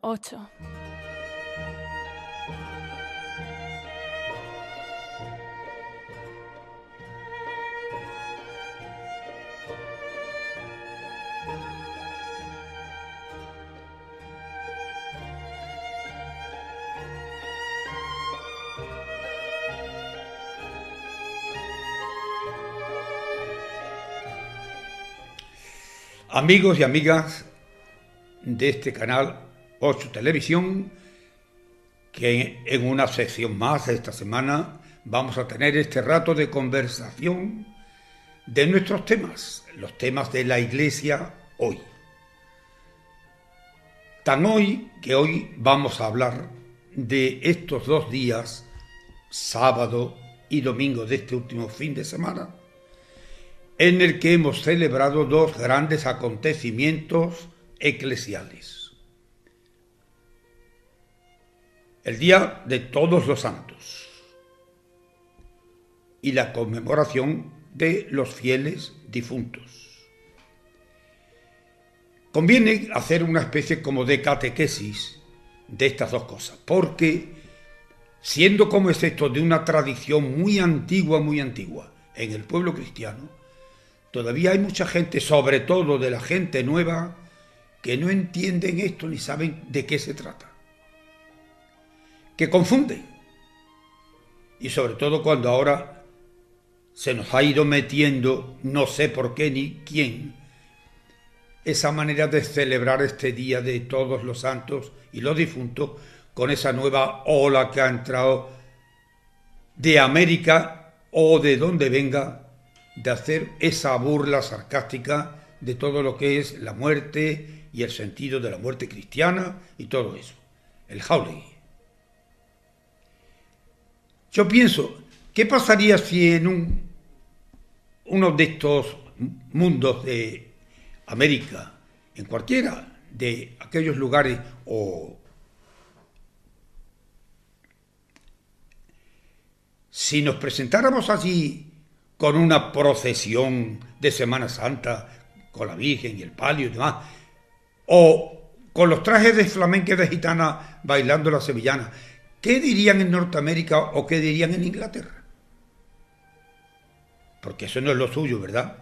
8. Amigos y amigas de este canal 8 Televisión, que en una sección más de esta semana vamos a tener este rato de conversación de nuestros temas, los temas de la Iglesia hoy. Tan hoy que hoy vamos a hablar de estos 2 días, sábado y domingo de este último fin de semana, en el que hemos celebrado 2 grandes acontecimientos eclesiales. El Día de Todos los Santos y la conmemoración de los fieles difuntos. Conviene hacer una especie como de catequesis de estas 2 cosas, porque siendo como es esto de una tradición muy antigua en el pueblo cristiano, todavía hay mucha gente, sobre todo de la gente nueva, que no entienden esto ni saben de qué se trata. Que confunden. Y sobre todo cuando ahora se nos ha ido metiendo, no sé por qué ni quién, esa manera de celebrar este Día de Todos los Santos y los difuntos con esa nueva ola que ha entrado de América o de donde venga, de hacer esa burla sarcástica de todo lo que es la muerte y el sentido de la muerte cristiana y todo eso, el jauregui. Yo pienso, ¿qué pasaría si en uno de estos mundos de América, en cualquiera de aquellos lugares o si nos presentáramos allí con una procesión de Semana Santa, con la Virgen y el palio y demás, o con los trajes de flamenca y de gitana bailando la sevillana, ¿qué dirían en Norteamérica o qué dirían en Inglaterra? Porque eso no es lo suyo, ¿verdad?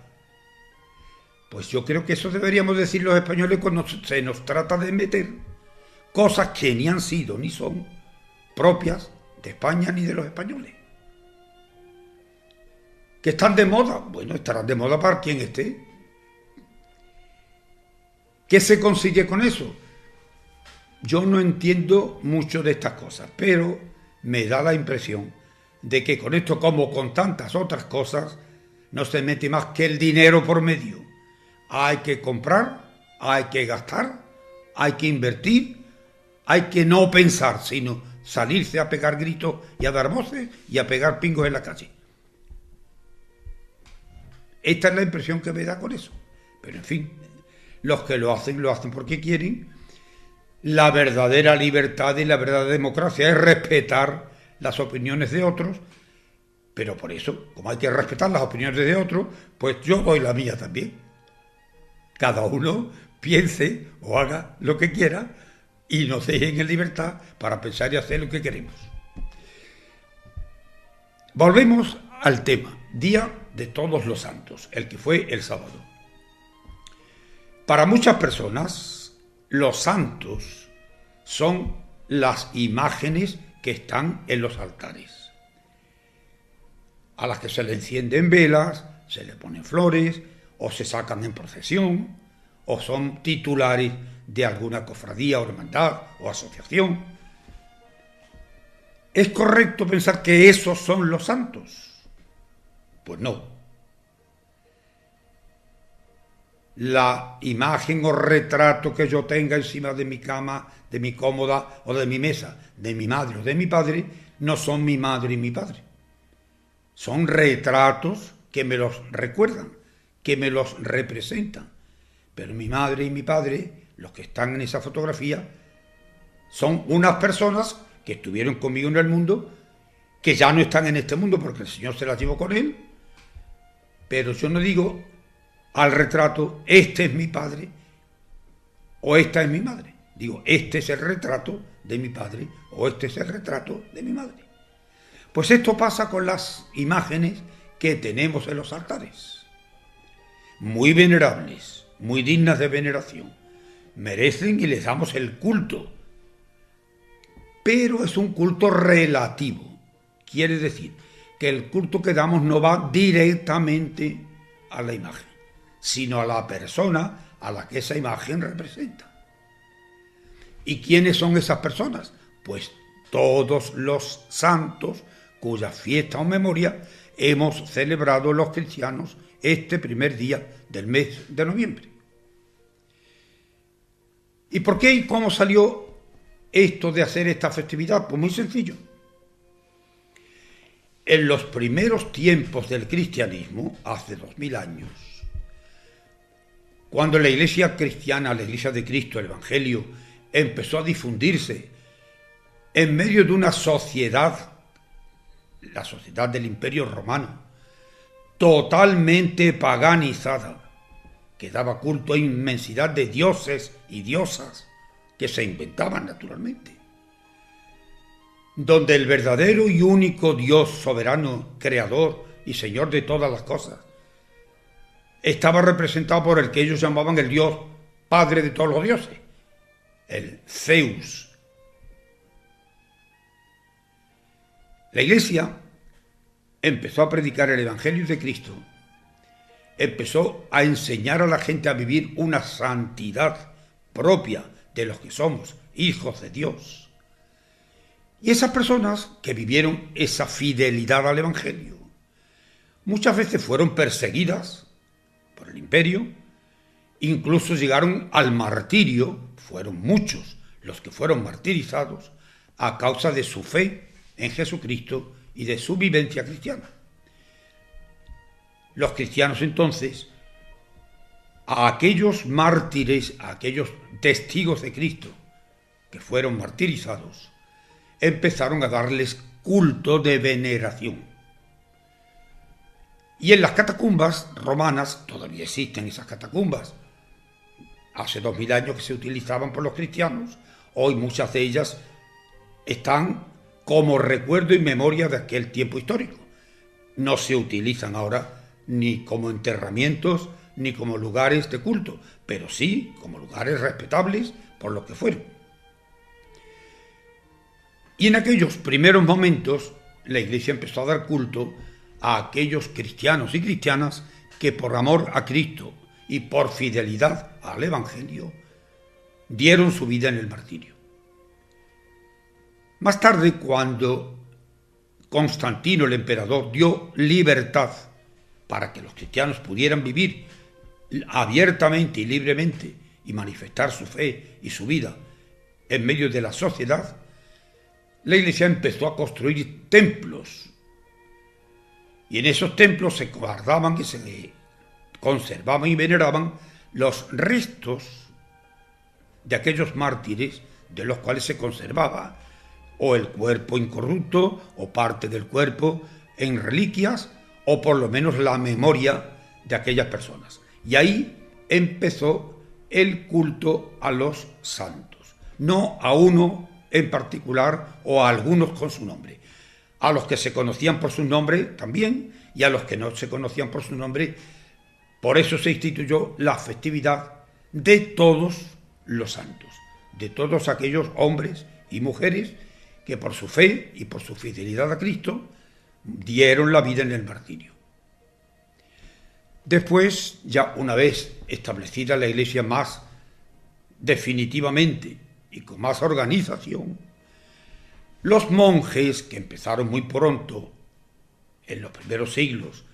Pues yo creo que eso deberíamos decir los españoles cuando se nos trata de meter cosas que ni han sido ni son propias de España ni de los españoles. ¿Que están de moda? Bueno, estarán de moda para quien esté. ¿Qué se consigue con eso? Yo no entiendo mucho de estas cosas, pero me da la impresión de que con esto, como con tantas otras cosas, no se mete más que el dinero por medio. Hay que comprar, hay que gastar, hay que invertir, hay que no pensar, sino salirse a pegar gritos y a dar voces y a pegar pingos en la calle. Esta es la impresión que me da con eso. Pero en fin, los que lo hacen porque quieren. La verdadera libertad y la verdadera democracia es respetar las opiniones de otros, pero por eso, como hay que respetar las opiniones de otros, pues yo doy la mía también. Cada uno piense o haga lo que quiera y nos dejen en libertad para pensar y hacer lo que queremos. Volvemos al tema, Día de Todos los Santos, el que fue el sábado. Para muchas personas, los santos son las imágenes que están en los altares, a las que se le encienden velas, se le ponen flores, o se sacan en procesión, o son titulares de alguna cofradía o hermandad o asociación. ¿Es correcto pensar que esos son los santos? Pues no. La imagen o retrato que yo tenga encima de mi cama, de mi cómoda o de mi mesa, de mi madre o de mi padre, no son mi madre y mi padre. Son retratos que me los recuerdan, que me los representan. Pero mi madre y mi padre, los que están en esa fotografía, son unas personas que estuvieron conmigo en el mundo, que ya no están en este mundo porque el Señor se las llevó con él. Pero yo no digo al retrato, este es mi padre o esta es mi madre. Digo, este es el retrato de mi padre o este es el retrato de mi madre. Pues esto pasa con las imágenes que tenemos en los altares. Muy venerables, muy dignas de veneración. Merecen y les damos el culto. Pero es un culto relativo. Quiere decir que el culto que damos no va directamente a la imagen, sino a la persona a la que esa imagen representa. ¿Y quiénes son esas personas? Pues todos los santos cuya fiesta o memoria hemos celebrado los cristianos este primer día del mes de noviembre. ¿Y por qué y cómo salió esto de hacer esta festividad? Pues muy sencillo. En los primeros tiempos del cristianismo, hace 2000 años, cuando la iglesia cristiana, la iglesia de Cristo, el Evangelio, empezó a difundirse en medio de una sociedad, la sociedad del Imperio Romano, totalmente paganizada, que daba culto a inmensidad de dioses y diosas que se inventaban naturalmente, donde el verdadero y único Dios soberano, creador y señor de todas las cosas, estaba representado por el que ellos llamaban el Dios padre de todos los dioses, el Zeus. La Iglesia empezó a predicar el Evangelio de Cristo, empezó a enseñar a la gente a vivir una santidad propia de los que somos hijos de Dios. Y esas personas que vivieron esa fidelidad al Evangelio muchas veces fueron perseguidas por el imperio, incluso llegaron al martirio, fueron muchos los que fueron martirizados a causa de su fe en Jesucristo y de su vivencia cristiana. Los cristianos entonces, a aquellos mártires, a aquellos testigos de Cristo que fueron martirizados, empezaron a darles culto de veneración. Y en las catacumbas romanas, todavía existen esas catacumbas, hace 2000 años que se utilizaban por los cristianos, hoy muchas de ellas están como recuerdo y memoria de aquel tiempo histórico. No se utilizan ahora ni como enterramientos ni como lugares de culto, pero sí como lugares respetables por lo que fueron. Y en aquellos primeros momentos la Iglesia empezó a dar culto a aquellos cristianos y cristianas que por amor a Cristo y por fidelidad al Evangelio dieron su vida en el martirio. Más tarde, cuando Constantino el emperador dio libertad para que los cristianos pudieran vivir abiertamente y libremente y manifestar su fe y su vida en medio de la sociedad, la Iglesia empezó a construir templos. Y en esos templos se guardaban y se conservaban y veneraban los restos de aquellos mártires de los cuales se conservaba o el cuerpo incorrupto o parte del cuerpo en reliquias o por lo menos la memoria de aquellas personas. Y ahí empezó el culto a los santos, no a uno en particular o a algunos con su nombre, a los que se conocían por su nombre también y a los que no se conocían por su nombre. Por eso se instituyó la festividad de todos los santos, de todos aquellos hombres y mujeres que por su fe y por su fidelidad a Cristo dieron la vida en el martirio. Después, ya una vez establecida la Iglesia más definitivamente y con más organización, los monjes, que empezaron muy pronto, en los primeros siglos,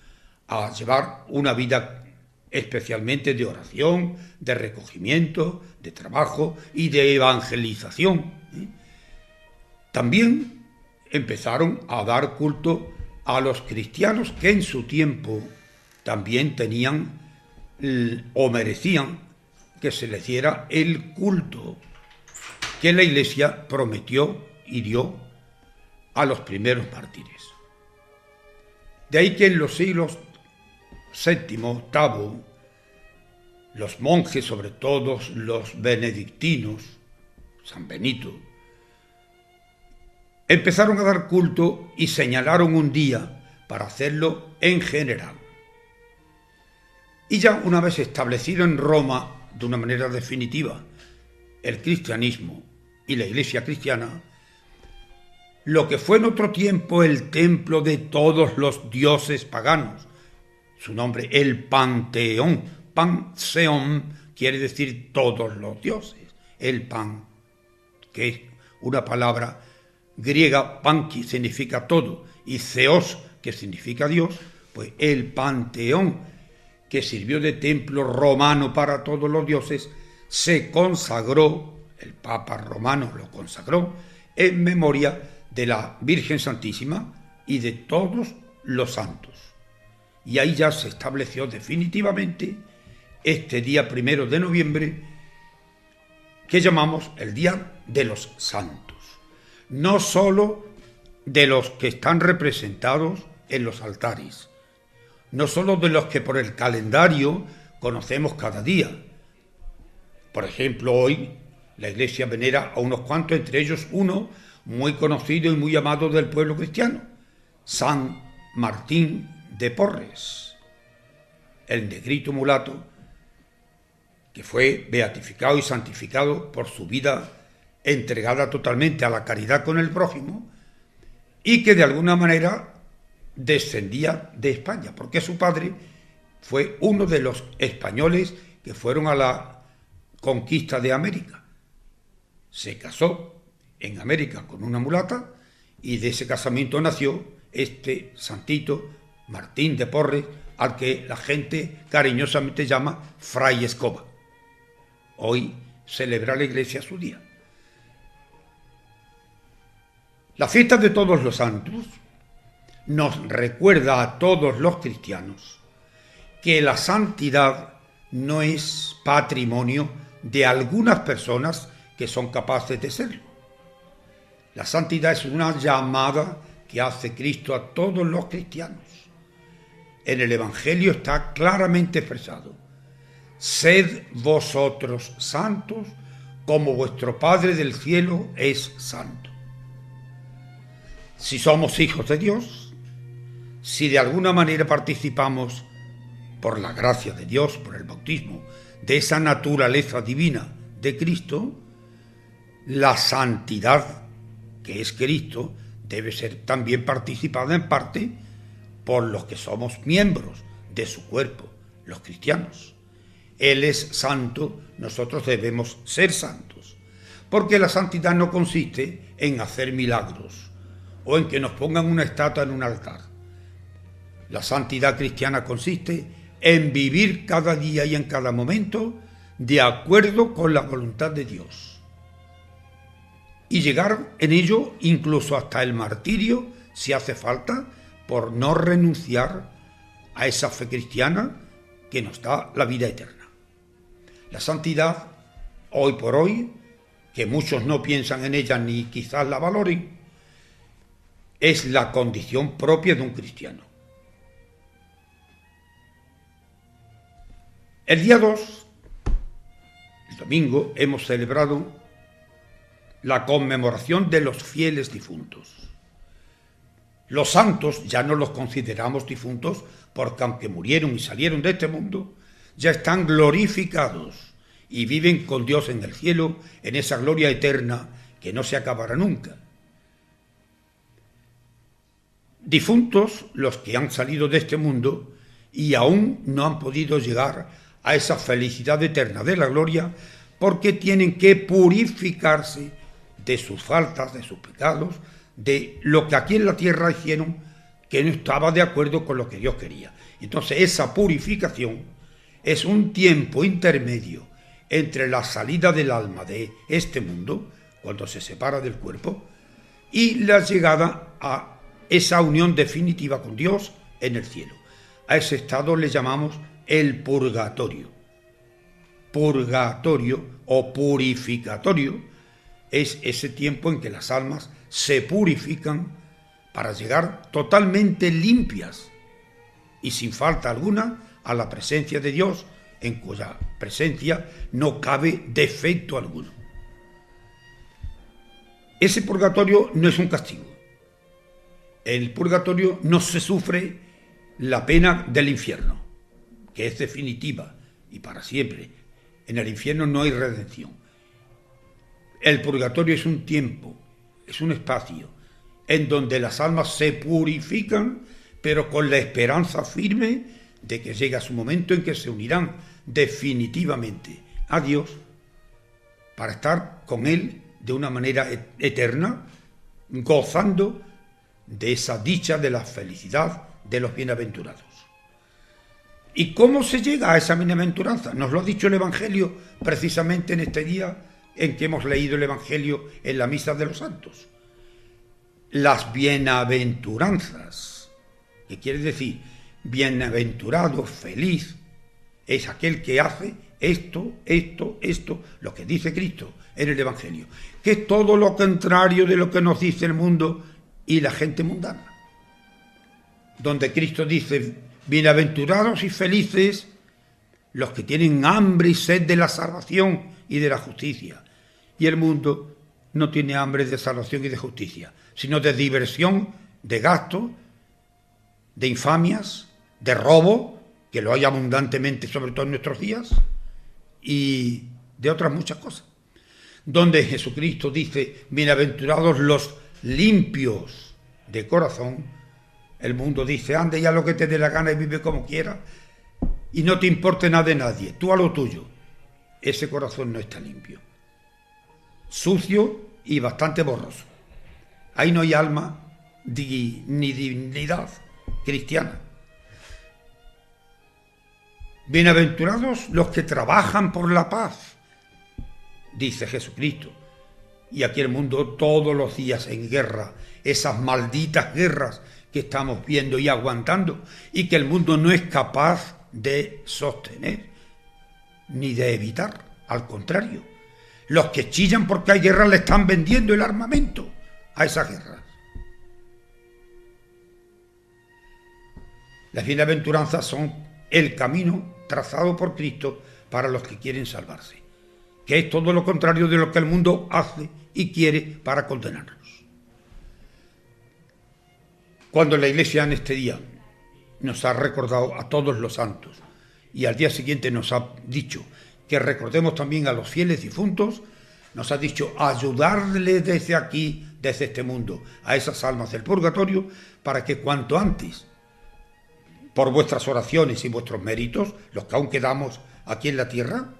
a llevar una vida especialmente de oración, de recogimiento, de trabajo y de evangelización, también empezaron a dar culto a los cristianos que en su tiempo también tenían o merecían que se les diera el culto que la Iglesia prometió y dio a los primeros mártires. De ahí que en los siglos VII, VIII, los monjes, sobre todo los benedictinos, San Benito, empezaron a dar culto y señalaron un día para hacerlo en general. Y ya una vez establecido en Roma de una manera definitiva el cristianismo y la Iglesia cristiana, lo que fue en otro tiempo el templo de todos los dioses paganos, su nombre el Panteón, Panseón quiere decir todos los dioses, el pan, que es una palabra griega, panki significa todo, y theos, que significa Dios, pues el Panteón, que sirvió de templo romano para todos los dioses, se consagró, el Papa romano lo consagró, en memoria de la Virgen Santísima y de todos los santos. Y ahí ya se estableció definitivamente este día 1 de noviembre, que llamamos el Día de los Santos. No solo de los que están representados en los altares, no solo de los que por el calendario conocemos cada día. Por ejemplo, hoy la Iglesia venera a unos cuantos, entre ellos uno muy conocido y muy amado del pueblo cristiano, San Martín de Porres, el negrito mulato que fue beatificado y santificado por su vida entregada totalmente a la caridad con el prójimo y que de alguna manera descendía de España, porque su padre fue uno de los españoles que fueron a la conquista de América. Se casó en América con una mulata y de ese casamiento nació este santito Martín de Porres, al que la gente cariñosamente llama Fray Escoba. Hoy celebra la Iglesia su día. La fiesta de todos los santos nos recuerda a todos los cristianos que la santidad no es patrimonio de algunas personas que son capaces de serlo. La santidad es una llamada que hace Cristo a todos los cristianos. En el Evangelio está claramente expresado: sed vosotros santos como vuestro Padre del cielo es santo. Si somos hijos de Dios, si de alguna manera participamos por la gracia de Dios, por el bautismo, de esa naturaleza divina de Cristo, la santidad que es Cristo debe ser también participada en parte por los que somos miembros de su cuerpo, los cristianos. Él es santo, nosotros debemos ser santos, porque la santidad no consiste en hacer milagros o en que nos pongan una estatua en un altar. La santidad cristiana consiste en vivir cada día y en cada momento de acuerdo con la voluntad de Dios y llegar en ello incluso hasta el martirio si hace falta, por no renunciar a esa fe cristiana que nos da la vida eterna. La santidad, hoy por hoy, que muchos no piensan en ella ni quizás la valoren, es la condición propia de un cristiano. El día 2, el domingo, hemos celebrado la conmemoración de los fieles difuntos. Los santos ya no los consideramos difuntos porque aunque murieron y salieron de este mundo, ya están glorificados y viven con Dios en el cielo, en esa gloria eterna que no se acabará nunca. Difuntos los que han salido de este mundo y aún no han podido llegar a esa felicidad eterna de la gloria porque tienen que purificarse de sus faltas, de sus pecados, de lo que aquí en la tierra hicieron que no estaba de acuerdo con lo que Dios quería. Entonces esa purificación es un tiempo intermedio entre la salida del alma de este mundo, cuando se separa del cuerpo, y la llegada a esa unión definitiva con Dios en el cielo. A ese estado le llamamos el purgatorio. Purgatorio o purificatorio es ese tiempo en que las almas se purifican para llegar totalmente limpias y sin falta alguna a la presencia de Dios, en cuya presencia no cabe defecto alguno. ese purgatorio no es un castigo. En el purgatorio no se sufre la pena del infierno, que es definitiva y para siempre. En el infierno no hay redención. El purgatorio es un tiempo, es un espacio en donde las almas se purifican, pero con la esperanza firme de que llega su momento en que se unirán definitivamente a Dios para estar con Él de una manera eterna, gozando de esa dicha de la felicidad de los bienaventurados. ¿Y cómo se llega a esa bienaventuranza? Nos lo ha dicho el Evangelio precisamente en este día en que hemos leído el Evangelio en la Misa de los Santos. Las bienaventuranzas, que quiere decir bienaventurado, feliz, es aquel que hace esto, lo que dice Cristo en el Evangelio, que es todo lo contrario de lo que nos dice el mundo y la gente mundana. Donde Cristo dice, bienaventurados y felices los que tienen hambre y sed de la salvación y de la justicia. Y el mundo no tiene hambre de salvación y de justicia, sino de diversión, de gasto, de infamias, de robo, que lo hay abundantemente, sobre todo en nuestros días, y de otras muchas cosas. Donde Jesucristo dice, bienaventurados los limpios de corazón, el mundo dice, anda ya lo que te dé la gana y vive como quieras, y no te importe nada de nadie, tú a lo tuyo. Ese corazón no está limpio, sucio y bastante borroso. Ahí no hay alma ni dignidad cristiana. Bienaventurados los que trabajan por la paz, dice Jesucristo. Y aquí el mundo todos los días en guerra, esas malditas guerras que estamos viendo y aguantando y que el mundo no es capaz de sostener ni de evitar. Al contrario, los que chillan porque hay guerra le están vendiendo el armamento a esas guerras. Las bienaventuranzas son el camino trazado por Cristo para los que quieren salvarse, que es todo lo contrario de lo que el mundo hace y quiere para condenarnos. Cuando la Iglesia en este día nos ha recordado a todos los santos y al día siguiente nos ha dicho que recordemos también a los fieles difuntos, nos ha dicho ayudarles desde aquí, desde este mundo, a esas almas del purgatorio, para que cuanto antes, por vuestras oraciones y vuestros méritos, los que aún quedamos aquí en la tierra,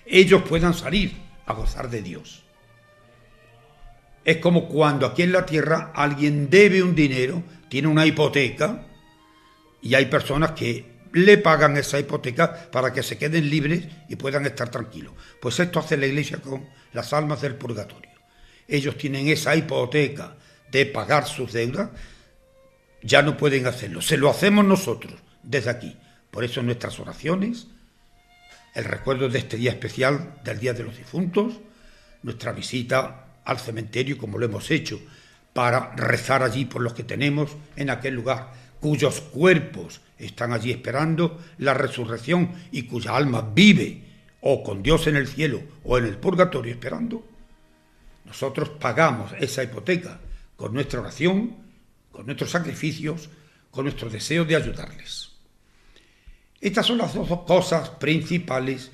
ellos puedan salir a gozar de Dios. Es como cuando aquí en la tierra alguien debe un dinero, tiene una hipoteca, y hay personas que le pagan esa hipoteca para que se queden libres y puedan estar tranquilos. Pues esto hace la Iglesia con las almas del purgatorio. Ellos tienen esa hipoteca de pagar sus deudas, ya no pueden hacerlo. Se lo hacemos nosotros desde aquí. Por eso nuestras oraciones, el recuerdo de este día especial del Día de los Difuntos, nuestra visita al cementerio, como lo hemos hecho, para rezar allí por los que tenemos en aquel lugar, cuyos cuerpos están allí esperando la resurrección y cuya alma vive o con Dios en el cielo o en el purgatorio esperando. Nosotros pagamos esa hipoteca con nuestra oración, con nuestros sacrificios, con nuestro deseo de ayudarles. Estas son las dos cosas principales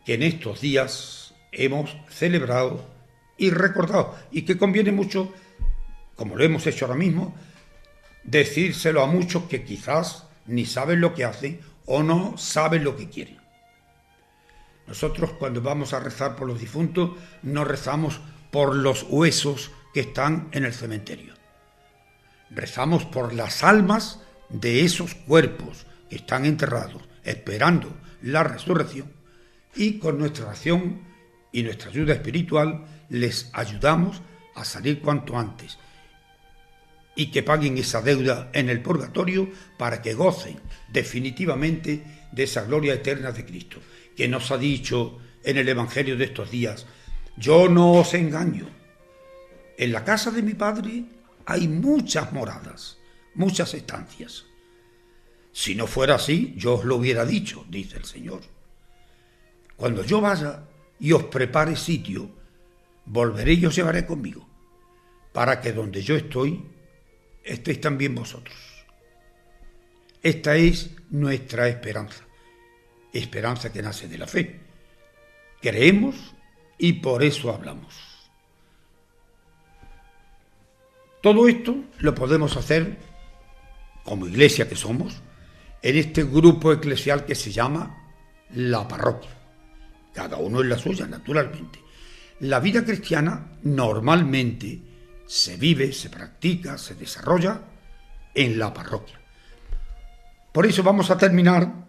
que en estos días hemos celebrado y recordado, y que conviene mucho, como lo hemos hecho ahora mismo, decírselo a muchos que quizás ni saben lo que hacen o no saben lo que quieren. Nosotros, cuando vamos a rezar por los difuntos, no rezamos por los huesos que están en el cementerio. Rezamos por las almas de esos cuerpos que están enterrados, esperando la resurrección, y con nuestra oración y nuestra ayuda espiritual les ayudamos a salir cuanto antes y que paguen esa deuda en el purgatorio para que gocen definitivamente de esa gloria eterna de Cristo, que nos ha dicho en el Evangelio de estos días: yo no os engaño, en la casa de mi Padre hay muchas moradas, muchas estancias. Si no fuera así, yo os lo hubiera dicho, dice el Señor. Cuando yo vaya y os prepare sitio, volveré y os llevaré conmigo, para que donde yo estoy, estéis también vosotros. Esta es nuestra esperanza, esperanza que nace de la fe. Creemos y por eso hablamos. Todo esto lo podemos hacer, como iglesia que somos, en este grupo eclesial que se llama la parroquia. Cada uno en la suya, naturalmente. La vida cristiana normalmente se vive, se practica, se desarrolla en la parroquia. Por eso vamos a terminar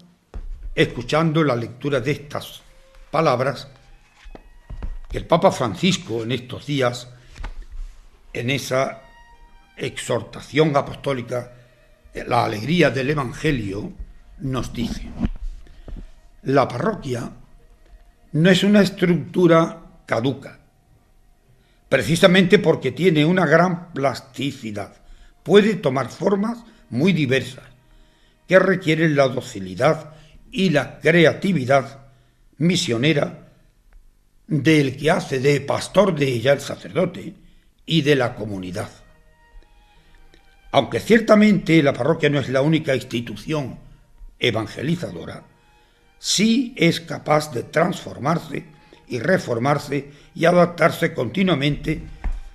escuchando la lectura de estas palabras que el Papa Francisco en estos días, en esa exhortación apostólica, la alegría del Evangelio, nos dice: la parroquia no es una estructura caduca, precisamente porque tiene una gran plasticidad. Puede tomar formas muy diversas que requieren la docilidad y la creatividad misionera del que hace de pastor de ella el sacerdote y de la comunidad. Aunque ciertamente la parroquia no es la única institución evangelizadora, sí es capaz de transformarse y reformarse y adaptarse continuamente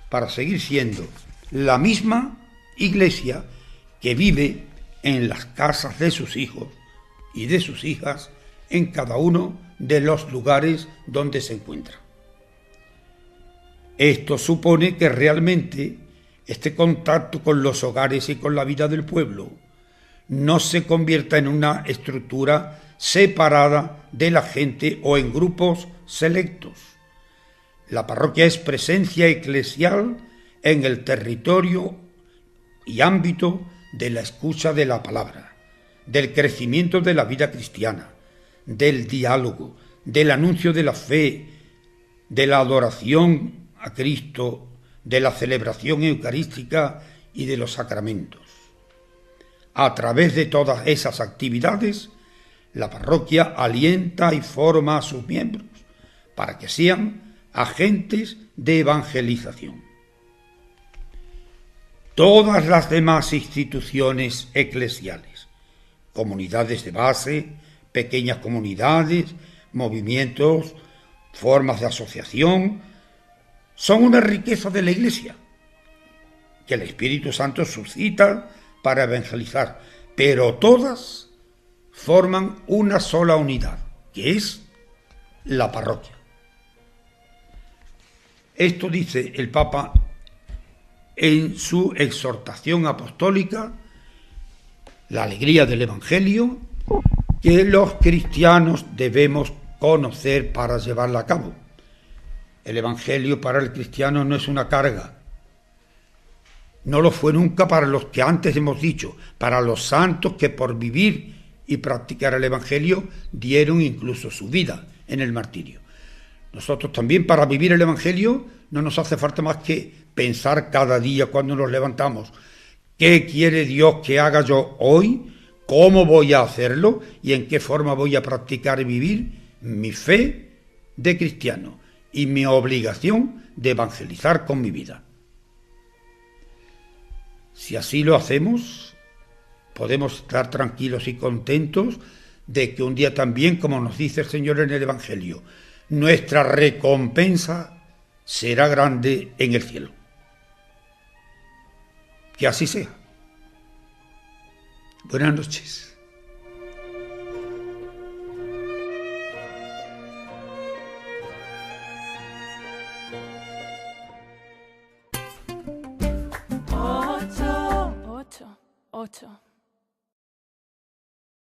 para seguir siendo la misma iglesia que vive en las casas de sus hijos y de sus hijas en cada uno de los lugares donde se encuentra. Esto supone que realmente este contacto con los hogares y con la vida del pueblo no se convierta en una estructura separada de la gente o en grupos selectos. La parroquia es presencia eclesial en el territorio y ámbito de la escucha de la palabra, del crecimiento de la vida cristiana, del diálogo, del anuncio de la fe, de la adoración a Cristo, de la celebración eucarística y de los sacramentos. A través de todas esas actividades, la parroquia alienta y forma a sus miembros para que sean agentes de evangelización. Todas las demás instituciones eclesiales, comunidades de base, pequeñas comunidades, movimientos, formas de asociación, son una riqueza de la Iglesia que el Espíritu Santo suscita para evangelizar, pero todas forman una sola unidad, que es la parroquia. Esto dice el Papa en su exhortación apostólica, la alegría del Evangelio, que los cristianos debemos conocer para llevarla a cabo. El Evangelio para el cristiano no es una carga. No lo fue nunca para los que antes hemos dicho, para los santos que por vivir y practicar el Evangelio dieron incluso su vida en el martirio. Nosotros también, para vivir el Evangelio, no nos hace falta más que pensar cada día cuando nos levantamos: ¿qué quiere Dios que haga yo hoy? ¿Cómo voy a hacerlo? ¿Y en qué forma voy a practicar y vivir mi fe de cristiano y mi obligación de evangelizar con mi vida? Si así lo hacemos, podemos estar tranquilos y contentos de que un día también, como nos dice el Señor en el Evangelio, nuestra recompensa será grande en el cielo. Que así sea. Buenas noches. Ocho.